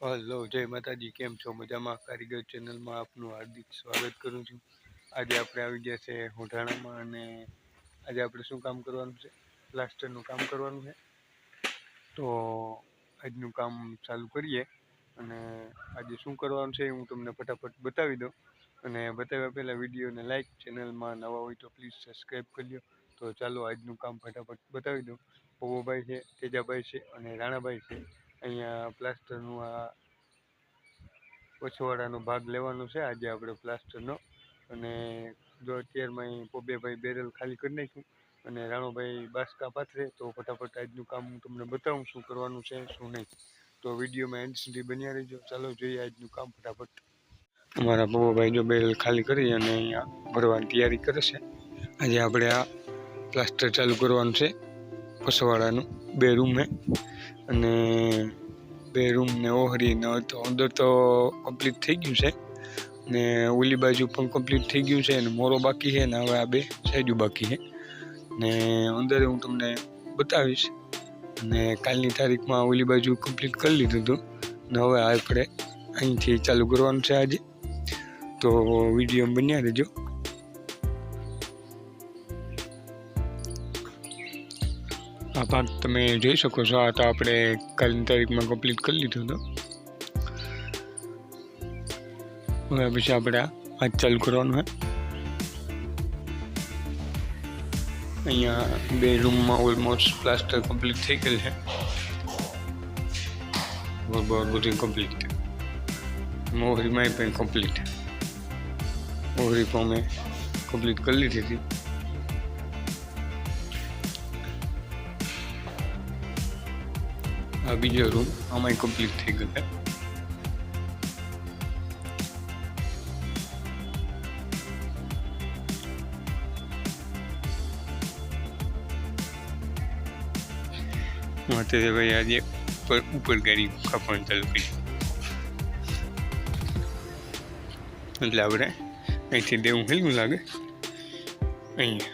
Hello, જય માતાજી. કેમ છો? મજામાં? કારીગર ચેનલમાં આપનું હાર્દિક સ્વાગત કરું છું. આજે આપણે આવી ગયા છે હોઢાણામાં અને આજે આપણે શું કામ કરવાનું છે? પ્લાસ્ટરનું કામ કરવાનું છે. તો આજનું કામ ચાલુ કરીએ અને આજે શું કરવાનું છે હું તમને ફટાફટ બતાવી દઉં. અને બતાવ્યા પહેલાં વિડીયોને લાઇક, ચેનલમાં નવા હોય તો પ્લીઝ સબસ્ક્રાઈબ કરી લો. તો ચાલો આજનું કામ ફટાફટ બતાવી દઉં. પપ્પુભાઈ છે, તેજાભાઈ છે અને રાણાભાઈ છે. અહીંયા પ્લાસ્ટરનું આ પછવાડાનો ભાગ લેવાનો છે આજે આપણે પ્લાસ્ટરનો. અને જો અત્યારમાં પપ્પુભાઈ બેરલ ખાલી કરી નાખ્યું અને રાણુભાઈ બાસકા પાથરે. તો ફટાફટ આજનું કામ હું તમને બતાવું શું કરવાનું છે શું નહીં. તો વિડીયોમાં એન્ડ સુધી બન્યા રહેજો. ચાલો જોઈએ આજનું કામ ફટાફટ. અમારા પપ્પુભાઈ જો બેરલ ખાલી કરી અને અહીંયા ભરવાની તૈયારી કરે છે. આજે આપણે આ પ્લાસ્ટર ચાલુ કરવાનું છે પછવાડાનું 2 રૂમે. અને 2 રૂમ ને ઓહરી ને તો અંદર તો કમ્પ્લીટ થઈ ગયું છે ને ઓલી બાજુ પણ કમ્પ્લીટ થઈ ગયું છે અને મોરો બાકી છે ને હવે આ 2 સાઈડો બાકી છે ને અંદર હું તમને બતાવીશ. અને કાલની તારીખમાં ઓલી બાજુ કમ્પ્લીટ કરી લીધું હતું ને હવે આપણે અહીંથી ચાલુ કરવાનું છે આજે. તો વિડીયો બન્યા રહેજો. આ ભાગ તમે જોઈ શકો છો. આ તો આપણે કાલની તારીખમાં કમ્પ્લીટ કરી લીધું હતું. હવે પછી આપણે આજ ચાલુ કરવાનું છે. અહીંયા 2 રૂમમાં ઓલમોસ્ટ પ્લાસ્ટર કમ્પ્લીટ થઈ ગયેલ છે. બધું કમ્પ્લીટ. મોહરીમાં પણ કમ્પ્લીટ. મોહરી પણ અમે કમ્પ્લીટ કરી લીધી હતી. આ બીજો રૂમ આમાં કમ્પ્લીટ થઈ ગયો છે. અત્યારે ભાઈ આજે ઉપર ગાડી કાપવાનું ચાલુ કરી એટલે આપણે અહીંથી દેવું હેલું લાગે. અહીંયા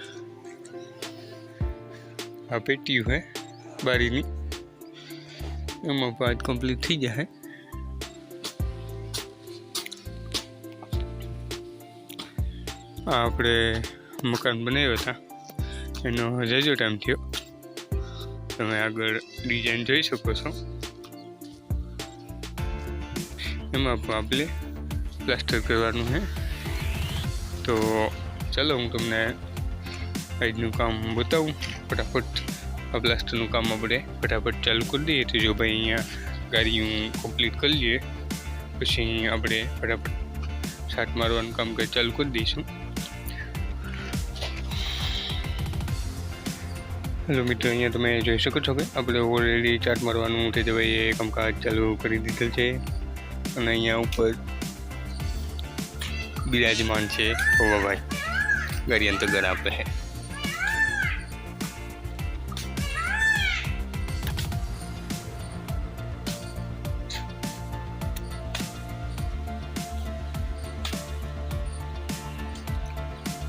આ પેટીયું હે બારીની, એમાં પાંચ કમ્પ્લીટ થઈ જાય. આ આપણે મકાન બનાવ્યા હતા એનો જાજો ટાઈમ થયો. તમે આગળ ડિઝાઇન જોઈ શકો છો. એમાં પણ આપણે પ્લાસ્ટર કરવાનું છે. તો ચાલો હું તમને આજનું કામ બતાવું ફટાફટ. આ પ્લાસ્ટરનું કામ આપણે ફટાફટ ચાલુ કરી દઈએ. તો જો ભાઈ અહીંયા ગાડી હું કમ્પ્લીટ કરી લઈએ પછી આપણે ફટાફટ છાંટ મારવાનું કામ કંઈ ચાલુ કરી દઈશું. હેલો મિત્રો, અહીંયા તમે જોઈ શકો છો કે આપણે ઓલરેડી ચાટ મારવાનું તે ભાઈએ કામકાજ ચાલુ કરી દીધેલ છે. અને અહીંયા ઉપર બિરાજમાન છે પપ્પુભાઈ, ગાડી અંતર્ગત આપે છે.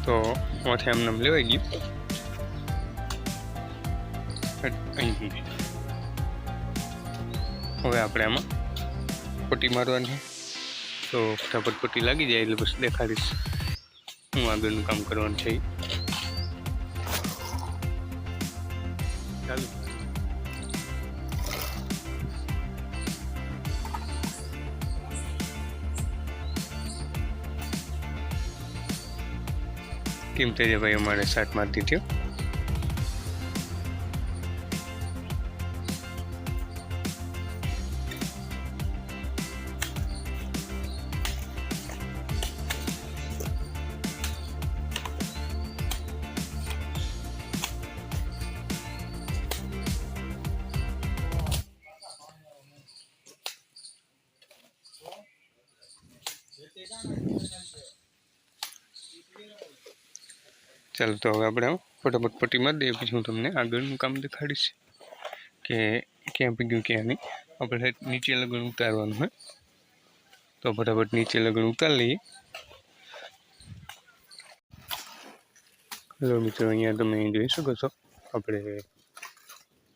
તો માથે આમ નામ લેવાઈ ગયું. હવે આપણે આમાં પટ્ટી મારવાની. તો ફટાફટ પટ્ટી લાગી જાય એટલે પછી દેખાડીશ હું આગળનું કામ કરવાનું છે. ચાલો કેમ થઈ ભાઈ અમારે સાટ મારતી થયો. ચાલો તો હવે આપણે ફટાફટ પટ્ટી મારી દઈએ પછી હું તમને આગળનું કામ દેખાડીશ કે ક્યાં પીગ્યું ક્યાં નહીં. આપણે નીચે લગન ઉતારવાનું હોય તો ફટાફટ નીચે લગન ઉતારી લઈએ. હેલો મિત્રો, અહીંયા તમે જોઈ શકો છો આપણે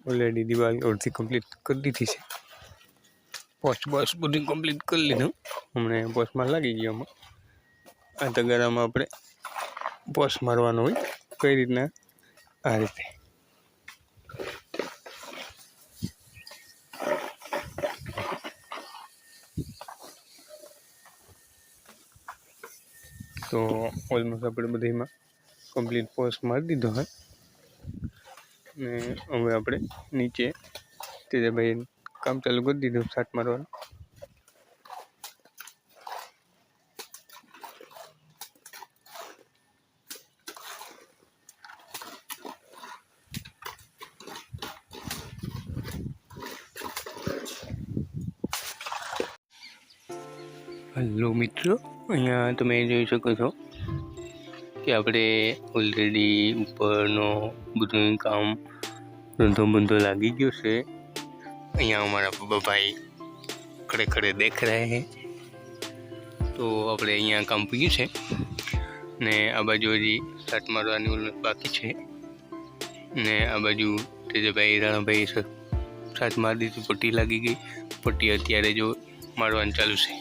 ઓલરેડી દિવાલ અડધી કમ્પ્લીટ કરી દીધી છે. પોસ્ટ બધું કમ્પ્લીટ કરી લીધું. હમણાં પોસ્ટમાં લાગી ગયો. આ તગારામાં આપણે પોસ્ટ મારવાનો હોય. કઈ રીતના? આ રીતે. તો ઓલમોસ્ટ આપણે બધામાં કમ્પ્લીટ પોસ્ટ મારી દીધો હોય ને હવે આપણે નીચે તેજાભાઈ કામ ચાલુ કરી દીધું છાંટ મારવાનું. હેલો મિત્રો, અહીંયા તમે જોઈ શકો છો કે આપણે ઓલરેડી ઉપરનો બધું કામ ધંધો લાગી ગયો છે. અહીંયા અમારા બબાભાઈ ખડે ખડે દેખ રહે હે. તો આપણે અહીંયા કામ પૂર્યું છે ને આ બાજુ હજી છાંટ મારવાની બાકી છે ને આ બાજુ તેજાભાઈ રાણાભાઈ છાંટ મારી દીધું. પટ્ટી લાગી ગઈ. પટ્ટી અત્યારે જો મારવાનું ચાલુ છે.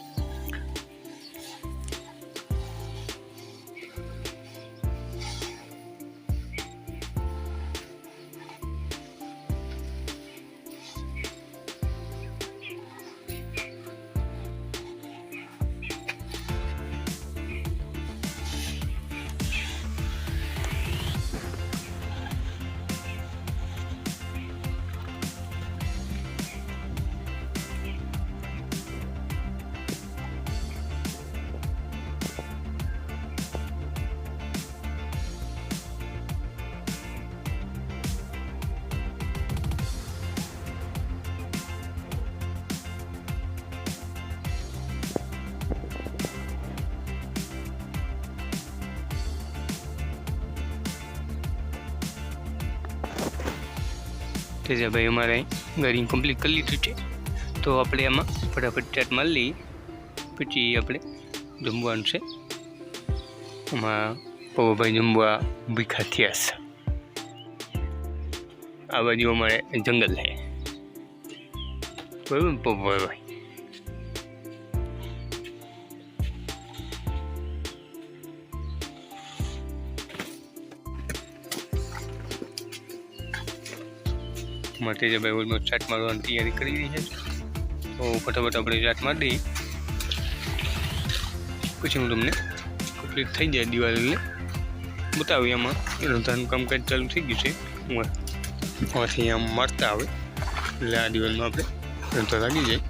તેજાભાઈ અમારે ગાડી કમ્પ્લીટ કરી લીધું છે. તો આપણે આમાં ફટાફટ ચાટ મારી લઈએ, પછી આપણે જમવાનું છે. આમાં પપ્પાભાઈ જમવા ભીખા થયા છે. આ બાજુ અમારે જંગલ છે, બરાબર પપ્પાભાઈ? માટે જે ભાઈ ઓલમોસ્ટ ચાટ મારવાની તૈયારી કરી રહી છે. તો ફટાફટ આપણે ચાટ મારી દઈએ, પછી હું તમને કમ્પ્લીટ થઈ જાય દિવાળીને બતાવી. આમાં રંધાનું કામકાજ ચાલુ થઈ ગયું છે. આમાંથી આમ મારતા આવે એટલે આ દિવાલમાં આપણે રંધા લાગી જાય.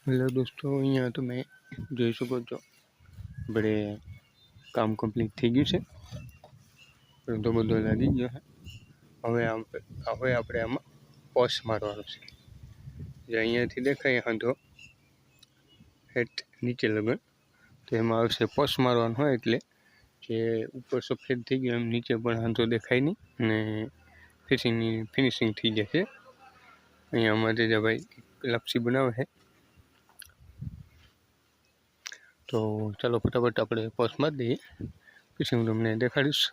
હેલો દોસ્તો, અહીંયા તમે જોઈ શકો છો આપણે કામ કમ્પ્લીટ થઈ ગયું છે. તો બધો લાગી ગયો છે. હવે આપણે આમાં પોસ મારવાનો છે. જે અહીંયાથી દેખાય હાંધો હેઠ નીચે લગન, તો એમાં આવશે પોસ મારવાનું હોય એટલે જે ઉપર સફેદ થઈ ગયું એમ નીચે પણ હાંધો દેખાય નહીં અને ફિનિશિંગ થઈ જશે. અહીંયા અમારે જે ભાઈ લાપસી બનાવે છે, તો ચાલો ફટાફટ આપણે પોસ મારી દઈએ, પછી હું તમને દેખાડીશ.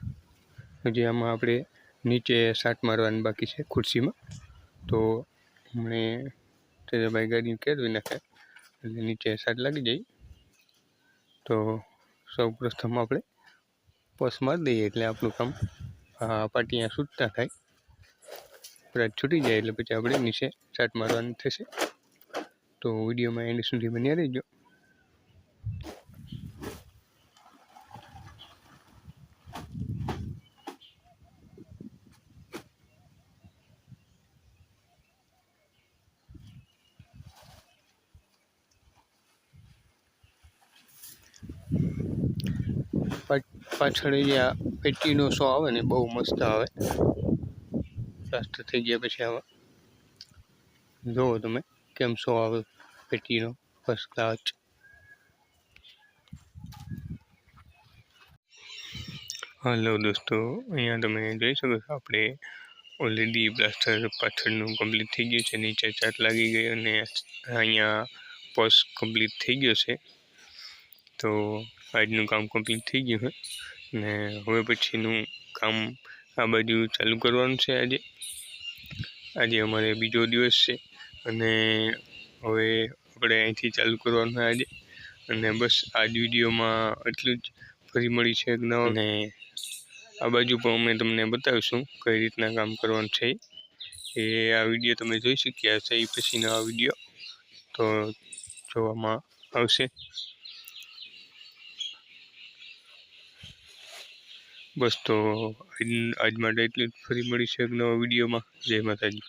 હજી આમાં આપણે નીચે સાટ મારવાની બાકી છે ખુરશીમાં, તો હમણે તેજાભાઈ ગાડી કેળવી નાખે એટલે નીચે સાટ લાગી જાય. તો સૌ પ્રથમ આપણે પોસ મારી દઈએ એટલે આપણું કામ પાટિયા છૂટતા થાય, કદાચ છૂટી જાય એટલે પછી આપણે નીચે સાટ મારવાની થશે. તો વિડીયોમાં એન્ડ સુધી બન્યા રહેજો. પાછળ જે આ પેટીનો શો આવે ને બહુ મસ્ત આવે પ્લાસ્ટર થઈ ગયા પછી. આમાં જુઓ તમે કેમ શો આવે પેટીનો, ફર્સ્ટ ક્લાસ. હલો દોસ્તો, અહીંયા તમે જોઈ શકો છો આપણે ઓલરેડી પ્લાસ્ટર પાછળનું કમ્પ્લીટ થઈ ગયું છે, નીચે ચાટ લાગી ગઈ અને અહીંયા પોસ કમ્પ્લીટ થઈ ગયો છે. તો આજનું કામ કમ્પ્લીટ થઈ ગયું છે ને હવે પછીનું કામ આ બાજુ ચાલુ કરવાનું છે. આજે અમારે બીજો દિવસ છે અને હવે આપણે અહીંથી ચાલુ કરવાનું છે આજે. અને બસ આ જ વિડીયોમાં એટલું જ. ફરી મળી છે એક નવા, અને આ બાજુ પણ અમે તમને બતાવીશું કઈ રીતના કામ કરવાનું છે. એ આ વિડીયો તમે જોઈ શક્યા હશે, એ પછીનો આ વિડીયો તો જોવામાં આવશે. બસ તો આજ માટે એટલું જ. ફરી મળી છે એક નવા વિડીયોમાં. જય માતાજી.